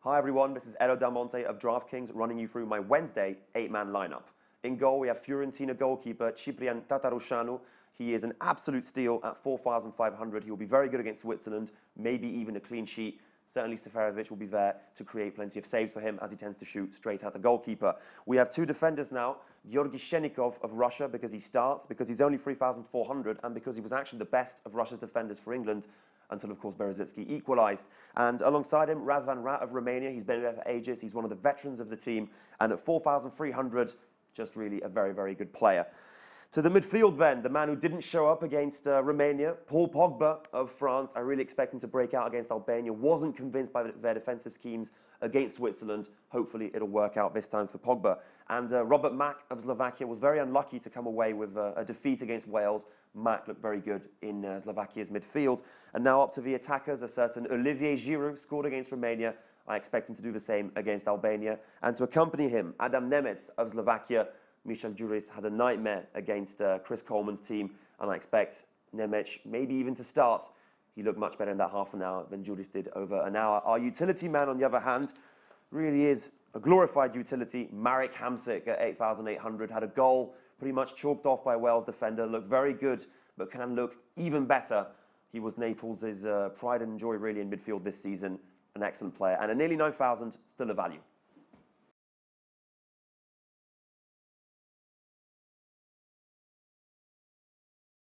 Hi everyone, this is Edo Del Monte of DraftKings running you through my Wednesday 8-man lineup. In goal, we have Fiorentina goalkeeper Ciprian Tatarusanu. He is an absolute steal at 4,500. He will be very good against Switzerland, maybe even a clean sheet. Certainly Seferovic will be there to create plenty of saves for him as he tends to shoot straight at the goalkeeper. We have two defenders now, Georgi Shenikov of Russia because he starts, because he's only 3,400 and because he was actually the best of Russia's defenders for England until, of course, Berezicki equalised. And alongside him, Razvan Rat of Romania. He's been there for ages. He's one of the veterans of the team. And at 4,300, just really a very, very good player. To the midfield then, the man who didn't show up against Romania, Paul Pogba of France. I really expect him to break out against Albania. Wasn't convinced by their defensive schemes against Switzerland. Hopefully it'll work out this time for Pogba. And Robert Mak of Slovakia was very unlucky to come away with a defeat against Wales. Mak looked very good in Slovakia's midfield. And now up to the attackers, a certain Olivier Giroud scored against Romania. I expect him to do the same against Albania. And to accompany him, Adam Nemec of Slovakia. Michel Juris had a nightmare against Chris Coleman's team, and I expect Nemec maybe even to start. He looked much better in that half an hour than Juris did over an hour. Our utility man, on the other hand, really is a glorified utility. Marek Hamsik at 8,800 had a goal pretty much chalked off by a Wales defender. Looked very good, but can look even better. He was Naples' pride and joy really in midfield this season. An excellent player, and at nearly 9,000, still a value.